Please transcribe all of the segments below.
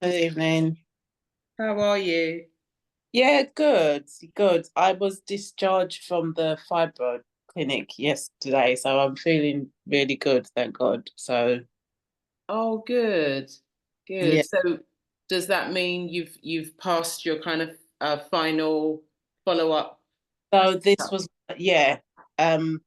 Good evening. How are you? Yeah, good, good. I was discharged from the fibroid clinic yesterday, so I'm feeling really good, thank God. So, Oh, good. yeah. Good. So does that mean you've passed your kind of final follow-up So this stuff? was, yeah, um,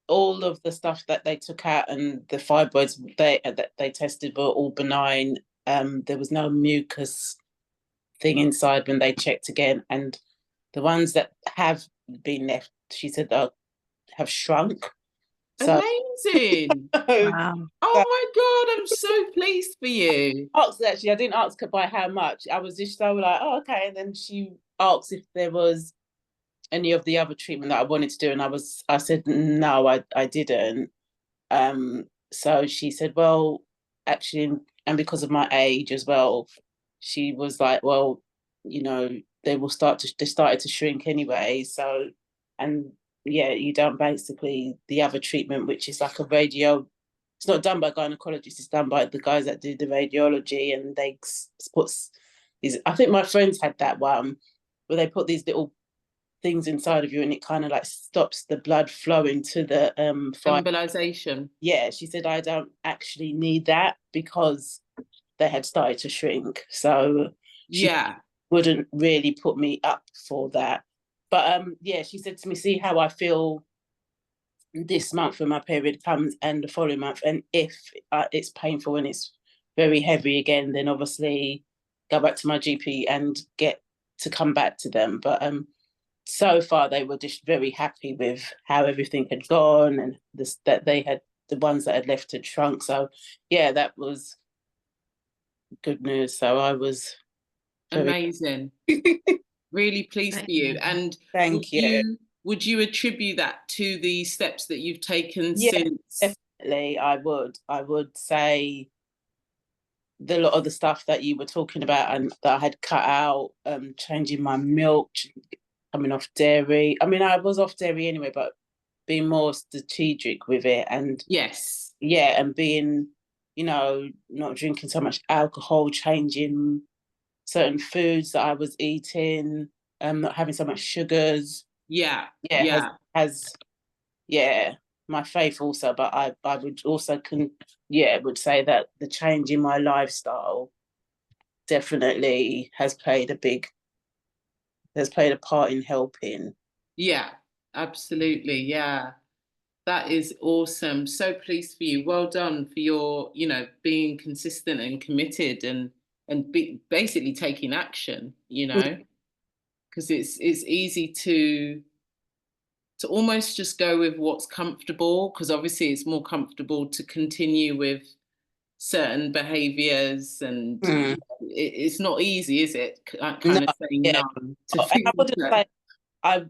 all of the stuff that they took out and the fibroids that they tested were all benign. There was no mucus thing inside when they checked again, and the ones that have been left, she said, have shrunk. So, Amazing. so Wow. Oh my God, I'm so pleased for you. asked actually, I didn't ask her by how much. I was just so like, oh, okay. And then she asked if there was any of the other treatment that I wanted to do. And I said, no, I didn't. So she said, well, actually, and because of my age as well, she was like, well, you know, they started to shrink anyway. So, and yeah, you done basically the other treatment, which is like a radio. It's not done by gynecologists, it's done by the guys that do the radiology, and they put these. I think my friends had that one where they put these little things inside of you, and it kind of like stops the blood flowing to the fibroid. Embolization. Yeah, she said I don't actually need that because they had started to shrink. So she Yeah. wouldn't really put me up for that. But yeah, she said to me, see how I feel this month when my period comes and the following month. And if it's painful and it's very heavy again, then obviously go back to my GP and get to come back to them. But so far they were just very happy with how everything had gone and this that they had the ones that had left had shrunk. So yeah, that was good news. So I was very Amazing. Really pleased for you. Amazing. And would thank you. you attribute that to the steps that you've taken Yeah, since? definitely I would say the lot of the stuff that you were talking about and that I had cut out, changing my milk, coming off dairy. I mean, I was off dairy anyway, but being more strategic with it and Yes. yeah, and being, not drinking so much alcohol, changing certain foods that I was eating, not having so much sugars. Yeah. Yeah, Yeah. has yeah, my faith also, but I would also would say that the change in my lifestyle definitely has played a part in helping. Yeah. Absolutely. Yeah. That is awesome. So pleased for you. Well done for your, being consistent and committed and basically taking action, because it's easy to almost just go with what's comfortable, because obviously it's more comfortable to continue with certain behaviors and Mm. it's not easy, is it? No, Kind of saying yeah. no to And I things wouldn't that say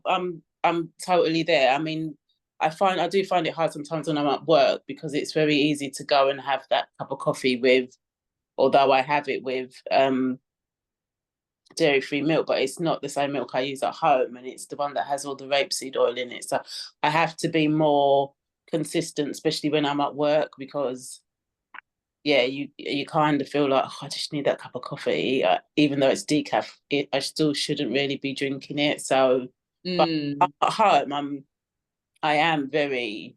I'm totally there. I mean, I do find it hard sometimes when I'm at work because it's very easy to go and have that cup of coffee with, although I have it with dairy-free milk, but it's not the same milk I use at home, and it's the one that has all the rapeseed oil in it. So I have to be more consistent, especially when I'm at work, because yeah, you kind of feel like, oh, I just need that cup of coffee, even though it's decaf. I still shouldn't really be drinking it. So, but at mm, home, I am very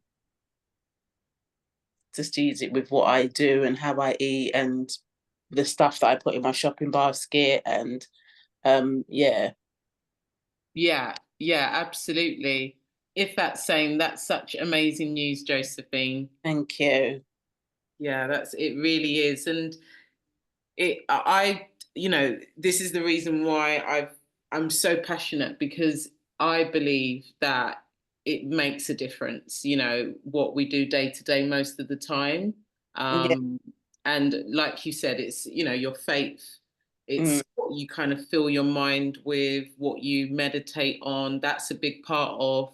strategic with what I do and how I eat and the stuff that I put in my shopping basket, and yeah, yeah, yeah, absolutely. If that's same, that's such amazing news, Josephine. thank you. Yeah, that's it really is. And this is the reason why I'm so passionate, because I believe that it makes a difference, what we do day to day most of the time. Yeah, Um, and like you said, it's, your faith, mm, it's what you kind of fill your mind with, what you meditate on. That's a big part of,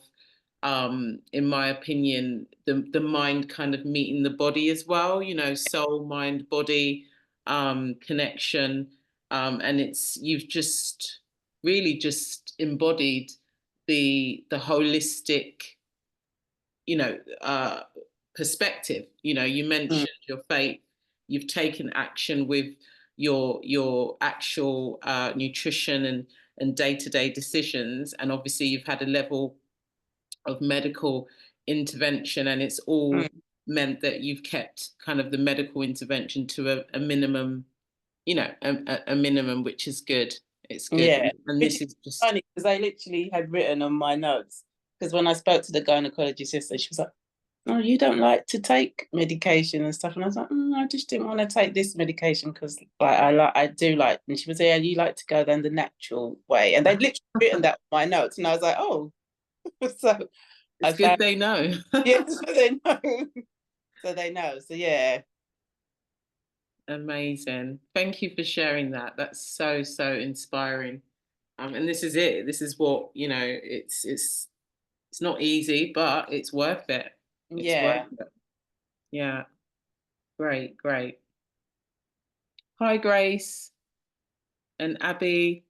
in my opinion, the mind kind of meeting the body as well, soul, mind, body, connection. And you've just really just embodied the holistic, you know, uh, perspective. You mm, mentioned your faith, you've taken action with your actual nutrition and day-to-day decisions. And obviously you've had a level of medical intervention, and it's all Mm. meant that you've kept kind of the medical intervention to a minimum, a minimum, which is good. It's good. Yeah, And which this is is just, funny because I literally had written on my notes, because when I spoke to the gynecologist yesterday, she was like, "Oh, you don't like to take medication and stuff," and I was like, I just didn't want to take this medication because like I do like." And she was, "Yeah, you like to go down the natural way," and they'd literally written that on my notes, and I was like, "Oh," so I it's good found, they know. yeah, so they know, so they know, so yeah, Amazing. Thank you for sharing that. That's so, so inspiring. And this is it. This is what, it's not easy, but it's worth it. It's worth yeah. it. Yeah. Great, great. Hi, Grace and Abby.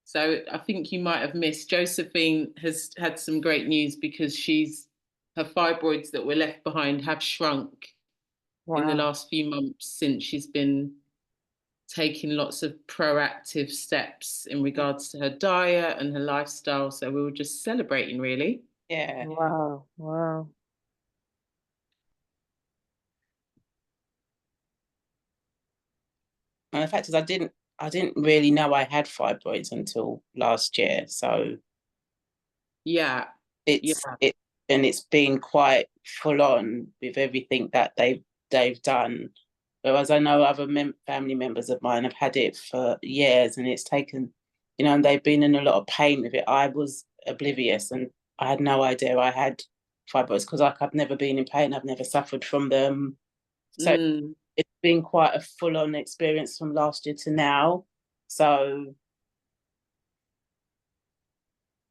So I think you might have missed. Josephine has had some great news because her fibroids that were left behind have shrunk in the Wow. last few months since she's been taking lots of proactive steps in regards to her diet and her lifestyle. So we were just celebrating, really. Yeah. Wow. Wow. And the fact is, I didn't really know I had fibroids until last year. So Yeah, yeah. it's been quite full on with everything that they've done. Whereas I know other family members of mine have had it for years, and it's taken, and they've been in a lot of pain with it. I was oblivious, and I had no idea I had fibroids because like I've never been in pain. I've never suffered from them. So Mm, it's been quite a full on experience from last year to now. So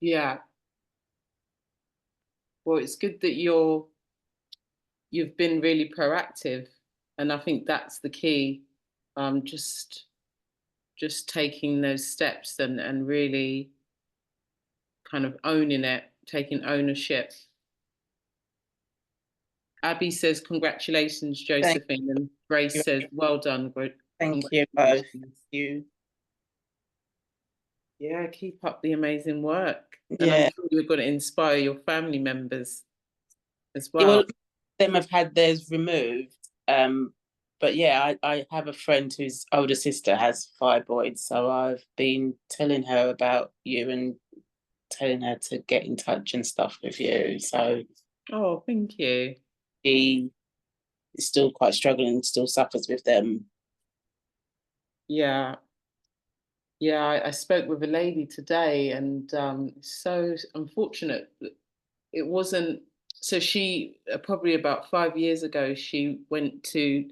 yeah. Well, it's good that you've been really proactive, and I think that's the key. Just taking those steps and really kind of owning it, taking ownership. Abby says, congratulations, thank Josephine. And Grace you, says, well done. thank you both. Congratulations. You, Yeah, keep up the amazing work. And I'm yeah. sure you're going to inspire your family members as Yeah, well, well. them have had theirs removed. But yeah, I have a friend whose older sister has fibroids, so I've been telling her about you and telling her to get in touch and stuff with you. So Oh, thank you. she is still quite struggling, still suffers with them. Yeah. Yeah, I spoke with a lady today, and so unfortunate. It wasn't, so she, probably about 5 years ago, she went to,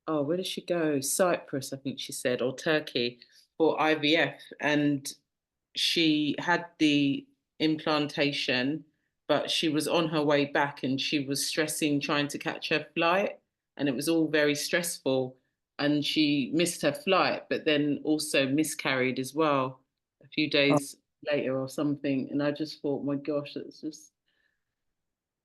oh, where did she go? Cyprus, I think she said, or Turkey for IVF. And she had the implantation, but she was on her way back and she was stressing trying to catch her flight. And it was all very stressful. And she missed her flight, but then also miscarried as well a few Oh, days later or something. And I just thought, my gosh, that's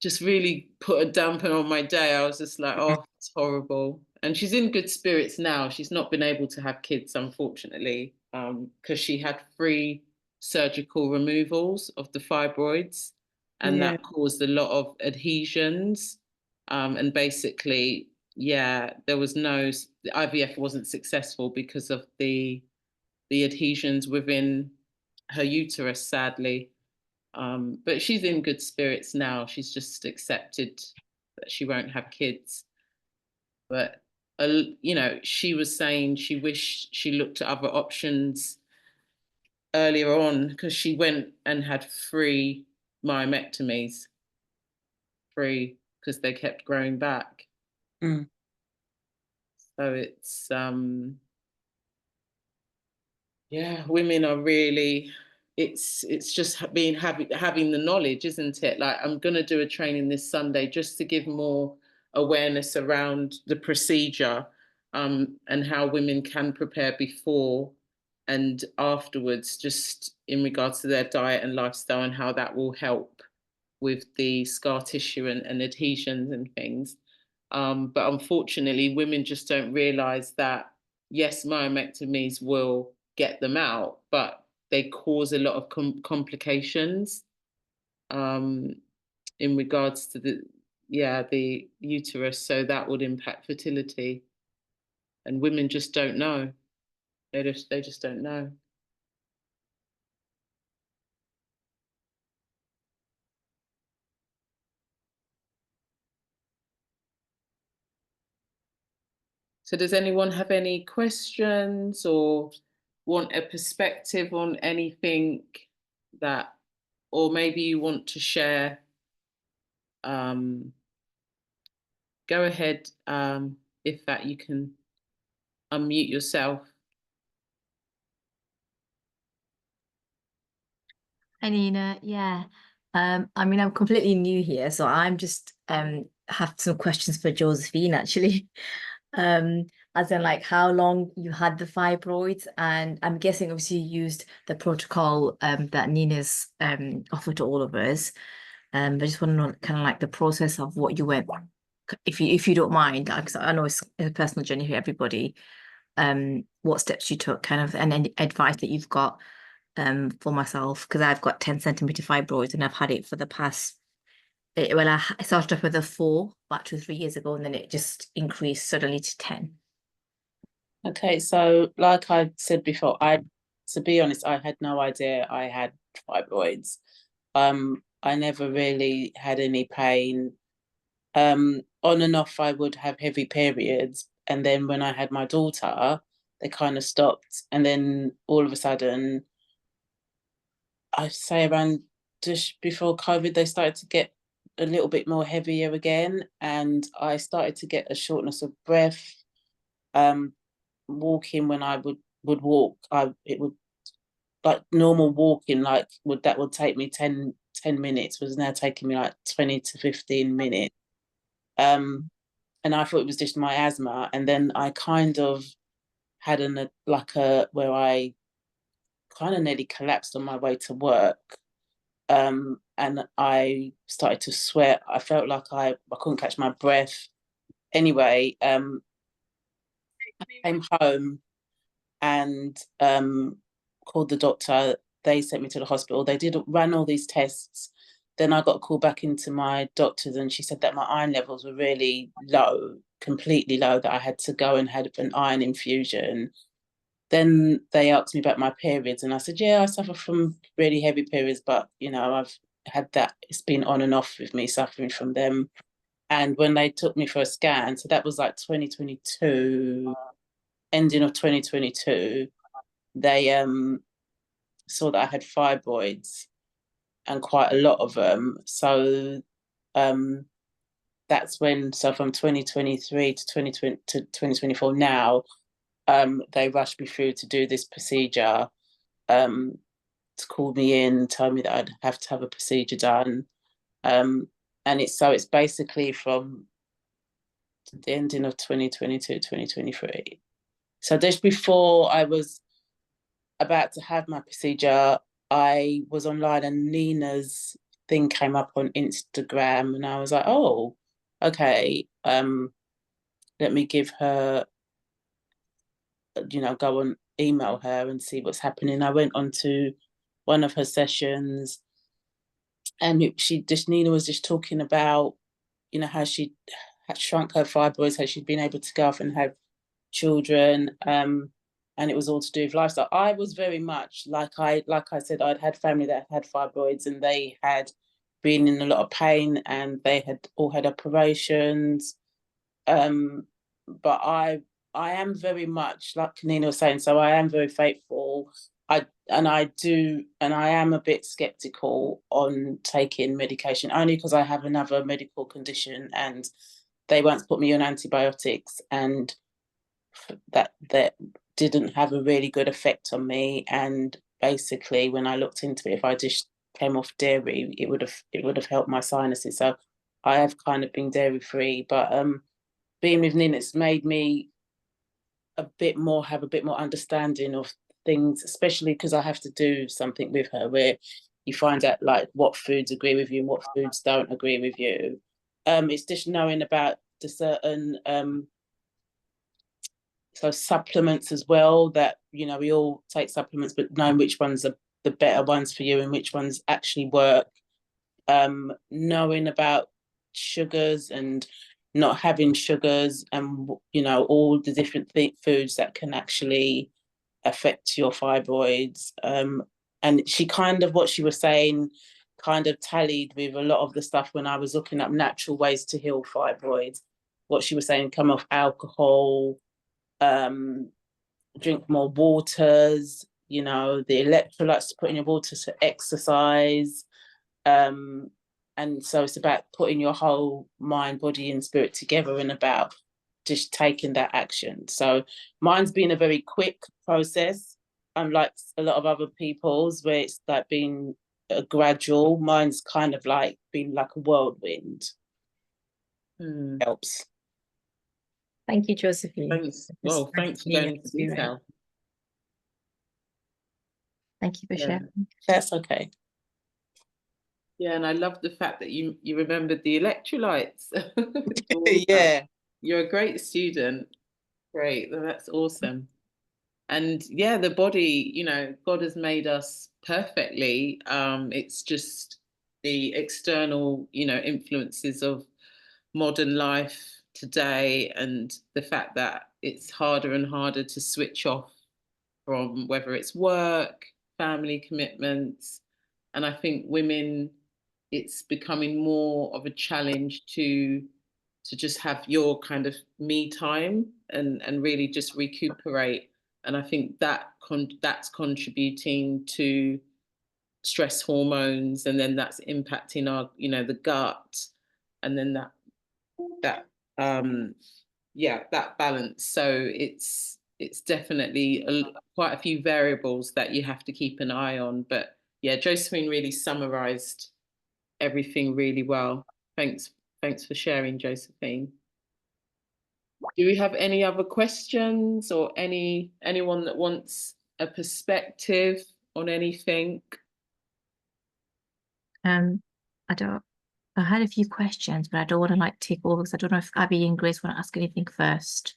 just really put a damper on my day. I was just like, oh, it's horrible. And she's in good spirits now. She's not been able to have kids, unfortunately, because she had 3 surgical removals of the fibroids, and yeah. that caused a lot of adhesions. And basically, yeah, there was the IVF wasn't successful because of the adhesions within her uterus, sadly. But she's in good spirits now. She's just accepted that she won't have kids. But she was saying she wished she looked at other options earlier on because she went and had 3 myomectomies, 3 because they kept growing back. Mm. So yeah, women are really, it's just being having the knowledge, isn't it? Like, I'm going to do a training this Sunday just to give more awareness around the procedure, and how women can prepare before and afterwards, just in regards to their diet and lifestyle, and how that will help with the scar tissue and adhesions and things. But unfortunately, women just don't realize that yes, myomectomies will get them out, but they cause a lot of complications in regards to the uterus. So that would impact fertility, and women just don't know. They just don't know. So does anyone have any questions or want a perspective on anything that, or maybe you want to share? Go ahead, if that you can unmute yourself. Hi Nina, yeah. I mean, I'm completely new here, so I'm just have some questions for Josephine actually. As in like how long you had the fibroids, and I'm guessing obviously you used the protocol that Nina's offered to all of us. But I just want to know kind of like the process of what you went, if you don't mind, because I know it's a personal journey for everybody. What steps you took, kind of, and any advice that you've got for myself, because I've got 10 centimeter fibroids and I've had it for the past well, I started off with a 4 about 2 3 years ago, and then it just increased suddenly to 10. Okay, so like I said before, to be honest, I had no idea I had fibroids. I never really had any pain. On and off, I would have heavy periods, and then when I had my daughter, they kind of stopped, and then all of a sudden, I'd say around just before COVID, they started to get a little bit more heavier again, and I started to get a shortness of breath. Um, Walking when I would walk, it would, like normal walking, like would take me 10 minutes, was now taking me like 20 to 15 minutes. And I thought it was just my asthma, and then I kind of had where I kind of nearly collapsed on my way to work. And I started to sweat. I felt like I couldn't catch my breath. Anyway, I came home and called the doctor. They sent me to the hospital. They did run all these tests. Then I got called back into my doctor's, and she said that my iron levels were really low, completely low, that I had to go and have an iron infusion. Then they asked me about my periods, and I said, yeah, I suffer from really heavy periods, but I've had that. It's been on and off with me suffering from them. And when they took me for a scan, so that was like 2022, ending of 2022, they saw that I had fibroids, and quite a lot of them. So um, that's when, so from 2023 to 2020 to 2024 now, they rushed me through to do this procedure, to call me in, tell me that I'd have to have a procedure done. And it's basically from the ending of 2022, 2023. So just before I was about to have my procedure, I was online and Nina's thing came up on Instagram, and I was like, oh, okay, let me give her, go and email her and see what's happening. I went on to one of her sessions, and Nina was just talking about, how she had shrunk her fibroids, how she'd been able to go off and have children, and it was all to do with lifestyle. I was very much like I said, I'd had family that had fibroids, and they had been in a lot of pain, and they had all had operations. But I am very much like Nina was saying, so I am very faithful. I am a bit skeptical on taking medication, only because I have another medical condition, and they once put me on antibiotics, and that didn't have a really good effect on me. And basically, when I looked into it, if I just came off dairy, it would have helped my sinuses. So I have kind of been dairy free, but being with Nin, it's made me have a bit more understanding of things, especially because I have to do something with her where you find out like what foods agree with you and what foods don't agree with you. It's just knowing about the So supplements as well, that, you know, we all take supplements, but knowing which ones are the better ones for you and which ones actually work. Knowing about sugars and not having sugars, and, you know, all the different foods that can actually affect your fibroids. And she kind of, what she was saying kind of tallied with a lot of the stuff when I was looking up natural ways to heal fibroids. What she was saying, come off alcohol, drink more waters, you know, the electrolytes to put in your water, to exercise. And so it's about putting your whole mind, body, and spirit together, and about just taking that action. So mine's been a very quick process, unlike a lot of other people's, where it's like been a gradual. Mine's kind of like been like a whirlwind. Helps. Thank you, Josephine. Thanks. Well, thanks for going into detail. Thank you for sharing. That's okay. Yeah, and I love the fact that you remembered the electrolytes. Yeah. You're a great student. Great. That's awesome. And yeah, the body, you know, God has made us perfectly. It's just the external, you know, influences of modern life today, and the fact that it's harder and harder to switch off from, whether it's work, family commitments. And I think women, it's becoming more of a challenge to just have your kind of me time and really just recuperate. And I think that that's contributing to stress hormones, and then that's impacting our, you know, the gut, and then that yeah, that balance. So it's definitely quite a few variables that you have to keep an eye on. But yeah, Josephine really summarized everything really well. Thanks for sharing, Josephine. Do we have any other questions, or anyone that wants a perspective on anything? I had a few questions, but I don't want to like take over, because I don't know if Abby and Grace want to ask anything first.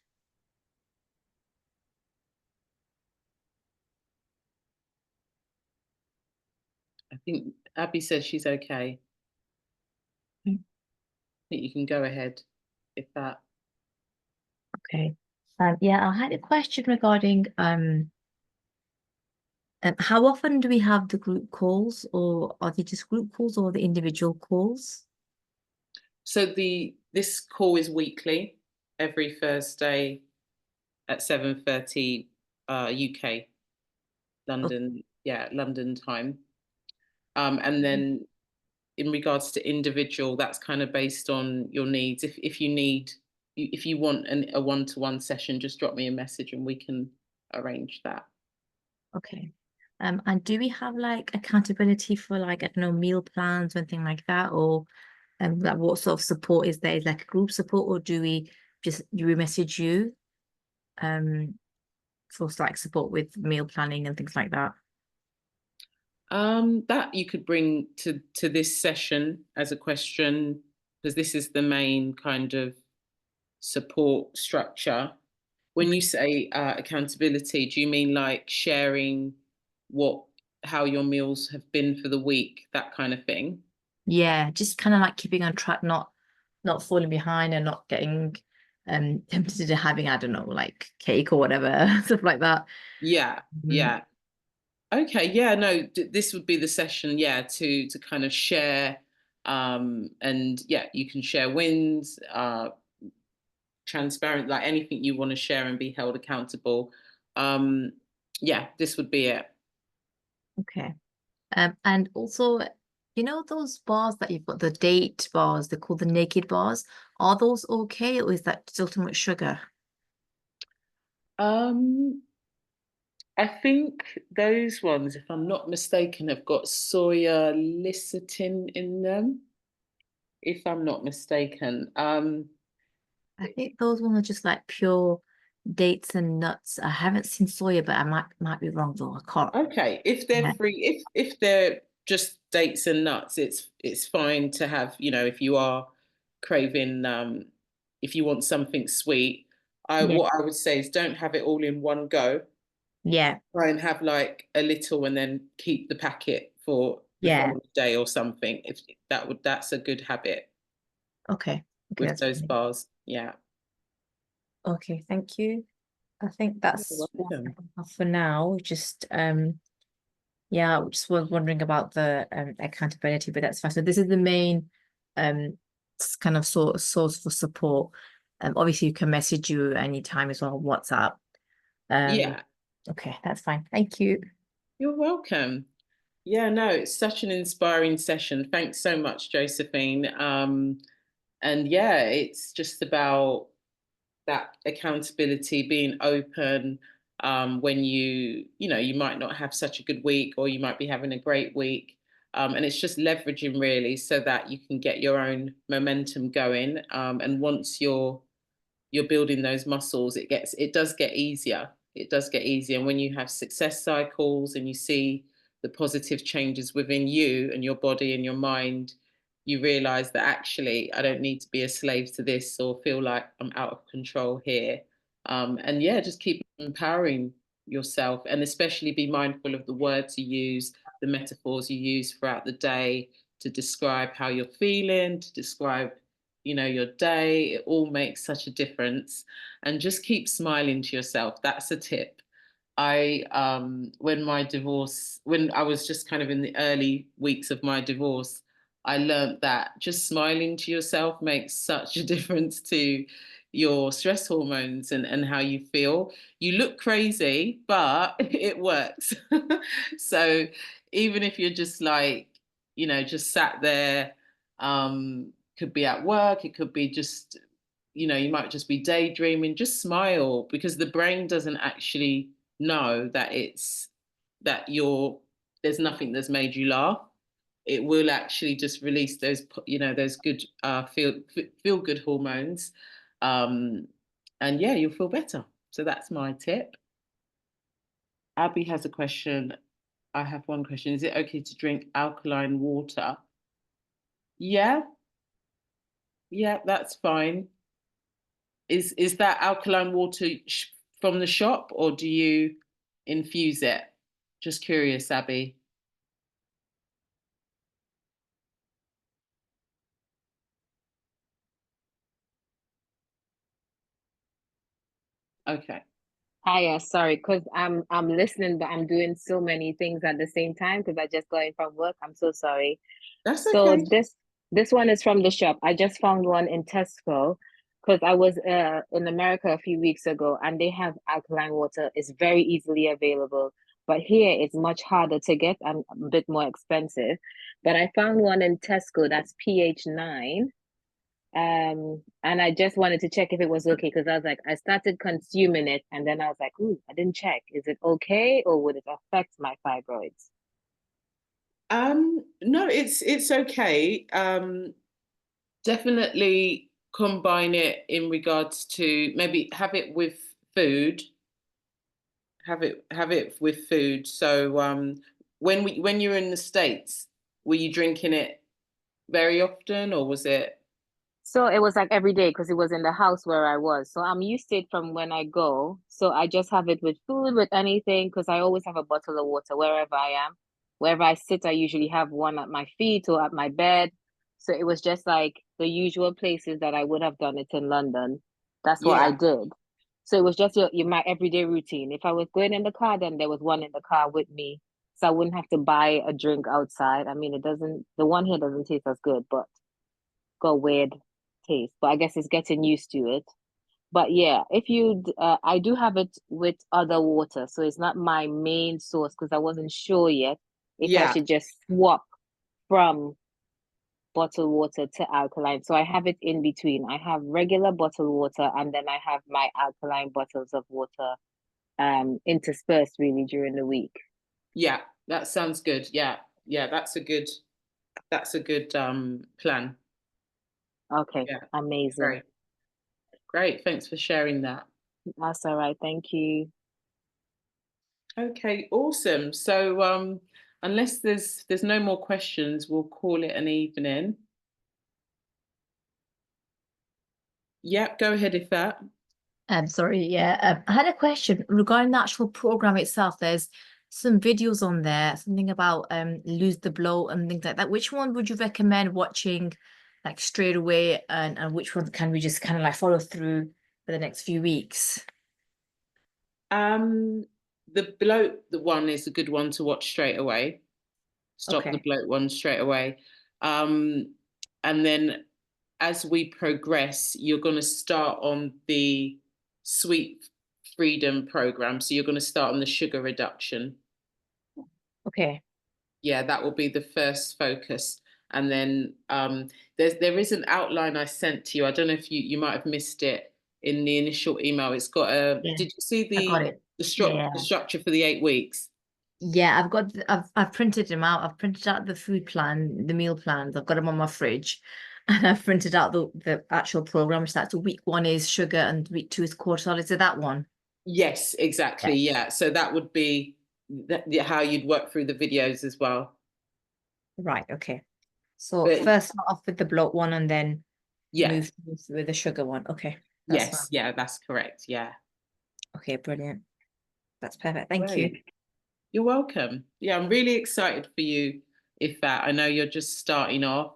I think Abby said she's okay. I think you can go ahead if that. Okay. Yeah, I had a question regarding how often do we have the group calls, or are they just group calls or the individual calls? So this call is weekly, every Thursday at 7:30 UK, London, yeah, London time. And then in regards to individual, that's kind of based on your needs. If you need, if you want a one-to-one session, just drop me a message and we can arrange that. Okay. And do we have like accountability for, like, I don't know, meal plans or anything like that, or like what sort of support is there? Is like group support, or do we message you for like support with meal planning and things like that? That you could bring to this session as a question, because this is the main kind of support structure. When you say accountability, do you mean like sharing how your meals have been for the week, that kind of thing? Yeah, just kind of like keeping on track, not falling behind, and not getting tempted to having, I don't know, like cake or whatever, stuff like that. Yeah, yeah. Okay, yeah, no, this would be the session, yeah, to kind of share, and yeah, you can share wins, transparent, like anything you want to share and be held accountable. Yeah, this would be it. Okay. And also, you know, those bars that you've got, the date bars, they're called the naked bars. Are those okay, or is that still too much sugar? I think those ones, if I'm not mistaken, have got soya lecithin in them, if I'm not mistaken. I think those ones are just like pure dates and nuts. I haven't seen soya, but I might be wrong though. I can't. Okay, if they're Yeah. free, if they're just dates and nuts, it's fine to have, you know, if you are craving, if you want something sweet. What I would say is don't have it all in one go. Yeah. Try and have like a little and then keep the packet for the Yeah. following day or something. If that's a good habit Okay. with That's those fine. bars. Yeah. Okay, thank you. I think that's You're all welcome. I have for now. Just yeah, I just was wondering about the accountability, but that's fine. So this is the main kind of source for support. Obviously you can message you anytime as well on WhatsApp. Yeah. Okay, that's fine. Thank you. You're welcome. Yeah, no, it's such an inspiring session. Thanks so much, Josephine. And yeah, it's just about that accountability, being open when you might not have such a good week or you might be having a great week. And it's just leveraging really so that you can get your own momentum going. And once you're building those muscles, it does get easier. It does get easier. And when you have success cycles and you see the positive changes within you and your body and your mind, you realize that actually I don't need to be a slave to this or feel like I'm out of control here. And yeah, just keep empowering yourself and especially be mindful of the words you use, the metaphors you use throughout the day to describe how you're feeling, to describe your day. It all makes such a difference. And just keep smiling to yourself. That's a tip. When I was just kind of in the early weeks of my divorce, I learned that just smiling to yourself makes such a difference to your stress hormones and how you feel. You look crazy, but it works. So even if you're just like, just sat there, could be at work, it could be just, you might just be daydreaming, just smile because the brain doesn't actually know that there's nothing that's made you laugh. It will actually just release those good feel good hormones. Um, and yeah, you'll feel better. So that's my tip. Abby has a question. I have one question. Is it okay to drink alkaline water? Yeah, yeah, that's fine. Is that alkaline water from the shop or do you infuse it? Just curious, Abby. Okay, Hiya, sorry, because I'm listening, but I'm doing so many things at the same time because I just got in from work. I'm so sorry. that's So okay. this one is from the shop. I just found one in Tesco because I was in America a few weeks ago and they have alkaline water. It's very easily available, but here it's much harder to get and a bit more expensive. But I found one in Tesco that's pH 9. And I just wanted to check if it was okay because I was like, I started consuming it and then I was like, ooh, I didn't check. Is it okay or would it affect my fibroids? No, it's okay. Definitely combine it in regards to maybe have it with food. Have it with food. So when you were in the States, were you drinking it very often or was it? So it was like every day because it was in the house where I was. So I'm used to it from when I go. So I just have it with food, with anything, because I always have a bottle of water wherever I am. Wherever I sit, I usually have one at my feet or at my bed. So it was just like the usual places that I would have done it in London. That's what I Yeah, did. So it was just my everyday routine. If I was going in the car, then there was one in the car with me. So I wouldn't have to buy a drink outside. I mean, the one here doesn't taste as good, but got a weird taste, but I guess it's getting used to it. But yeah, I do have it with other water, so it's not my main source because I wasn't sure yet if I yeah, should just swap from bottled water to alkaline. So I have it in between. I have regular bottled water and then I have my alkaline bottles of water interspersed really during the week. yeah. That sounds good. Yeah, yeah. That's a good plan. Okay, Yeah, amazing. great, great. Thanks for sharing that. That's all right. Thank you. Okay, awesome. So unless there's no more questions, we'll call it an evening. Yeah, go ahead if that. Sorry, yeah. I had a question regarding the actual program itself. There's some videos on there, something about lose the bloat and things like that. Which one would you recommend watching like straight away, and which one can we just kind of like follow through for the next few weeks? The bloat, the one is a good one to watch straight away. Stop the Okay. bloat one straight away. And then as we progress, you're going to start on the sweet freedom program. So you're going to start on the sugar reduction. Okay. Yeah, that will be the first focus. And then there is an outline I sent to you. I don't know if you might have missed it in the initial email. It's got a. Yeah, Did you see I got it. the Yeah. structure for the 8 weeks? Yeah, I've printed them out. I've printed out the food plan, the meal plans. I've got them on my fridge, and I've printed out the actual program. So that's week 1 is sugar and week 2 is cortisol. Is it that one? Yes, exactly. Yeah. So that would be how you'd work through the videos as well. Right. Okay. So But first start off with the bloat one, and then yeah, move with the sugar one. Okay, that's yes, fine. yeah, that's correct. Yeah. Okay, brilliant. That's perfect. Thank you. Great. You're welcome. Yeah, I'm really excited for you, Ifat. I know you're just starting off.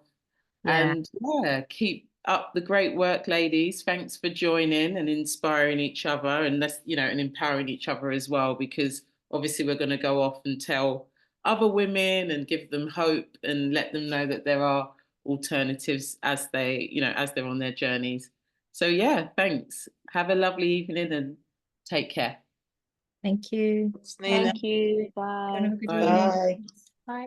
Yeah. And yeah, keep up the great work, ladies. Thanks for joining and inspiring each other, and and empowering each other as well, because obviously we're going to go off and tell other women and give them hope and let them know that there are alternatives as as they're on their journeys. So yeah, thanks. Have a lovely evening and take care. Thank you. Nina. Thank you. Have a Bye. good Bye. evening. Bye. Bye.